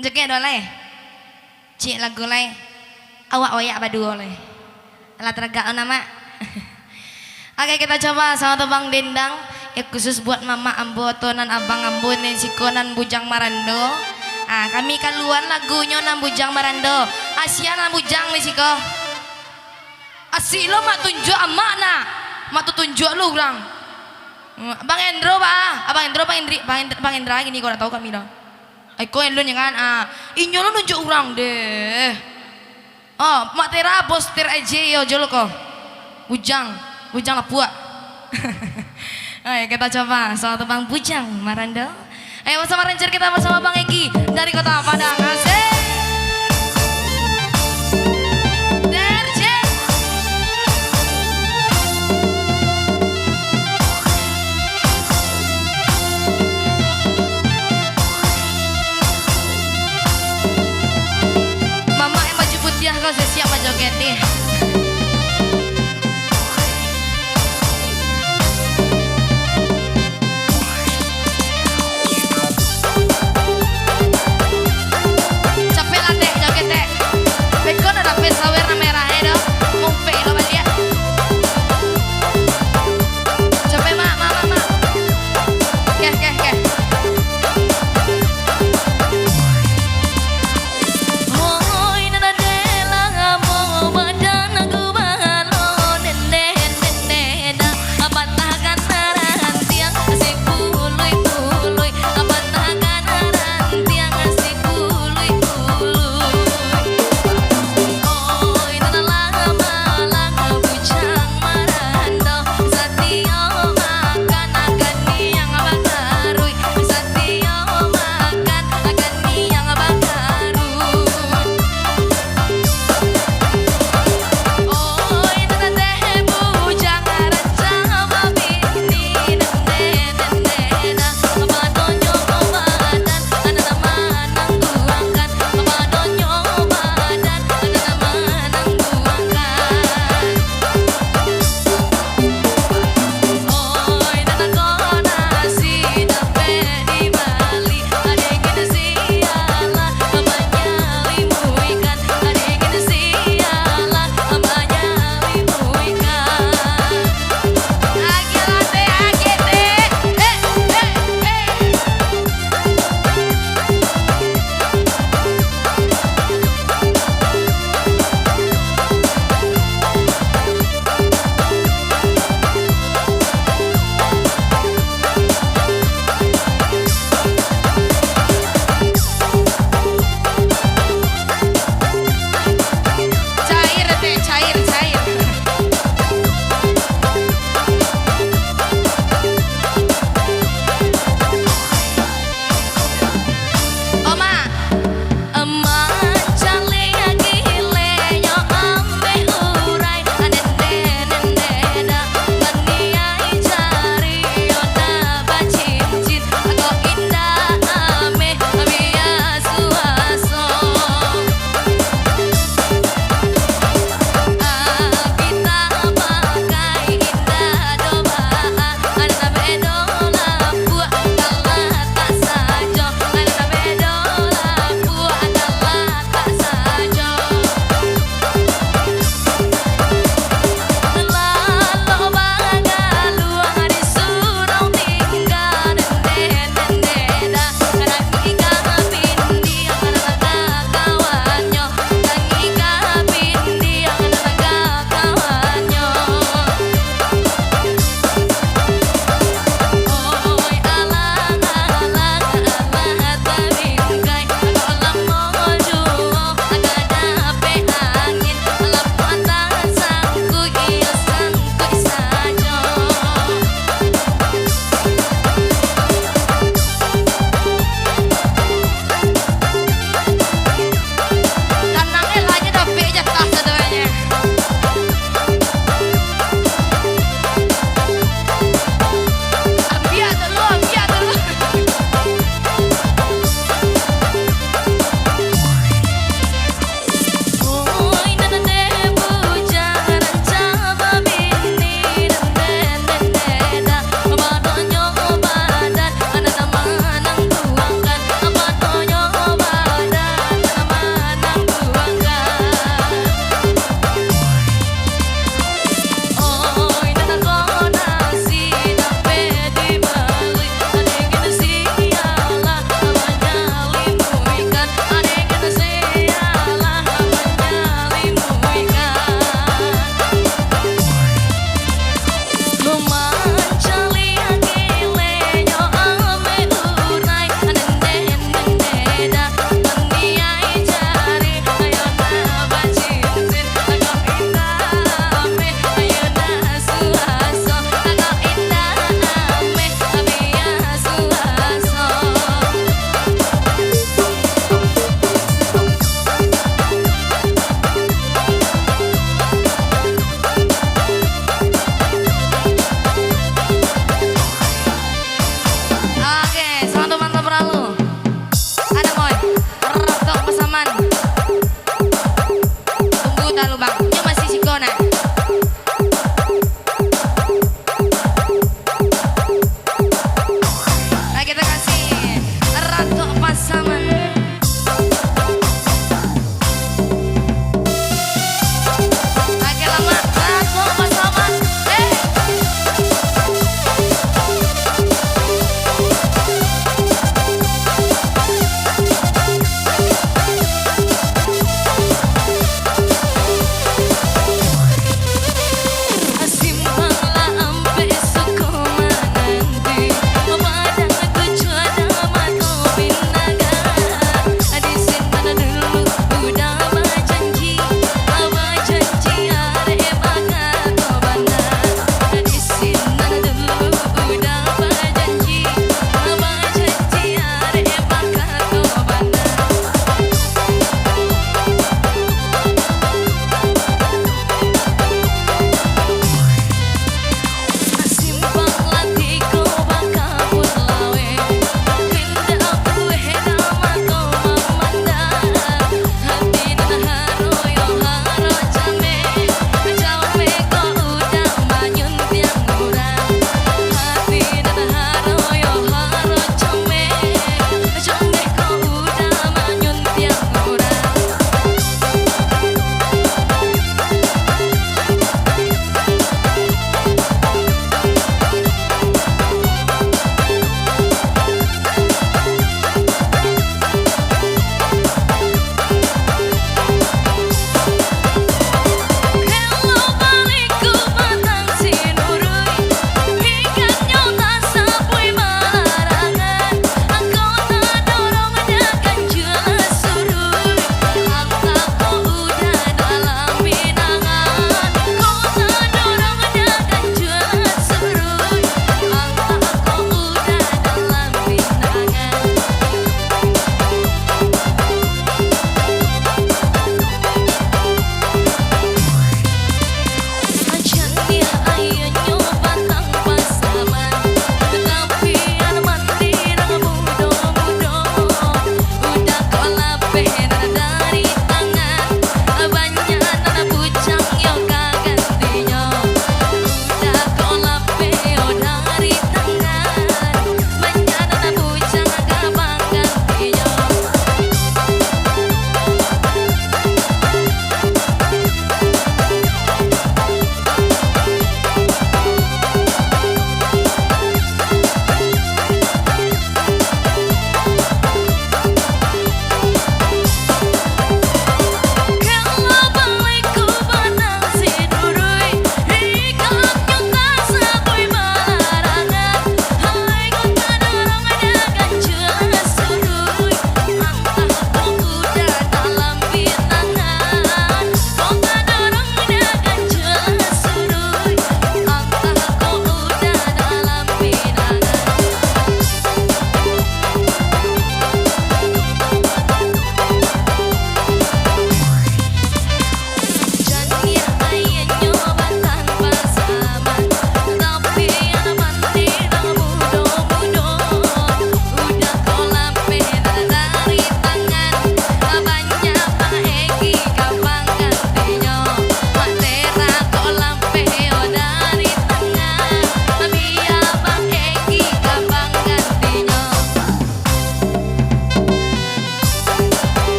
Joget oleh. Cik lagu oleh. Awak wayak badu oleh. Alat raga nama. Oke, kita coba sama tebang dendang ya khusus buat mama ambo tonan abang ambo nen sikonan bujang marando. Kami keluar lagunya nan bujang marando. Asia nan bujang nih siko. Asilo mak tunjuk amak na. Mak tu tunjuk lu orang. Bang Endro Bang Endro Bang Endra gini kau dah tahu kami dah. Kau yang lu jangan inyo lu nunjuk orang deh. Oh, mak tera bos ter aja yo jolo kau. Bujang lah puak. Ayo kita coba soal tebang bujang marando. Ayo bersama ranger kita bersama Bang Egi dari Kota Padang. Asik. Mama yang baju putih kau siap joget nih. Sawerna merah edo mumpe lo balia capek mak keh hoi nana dela ngamo badan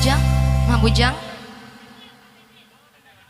Bujang, Ma Bujang.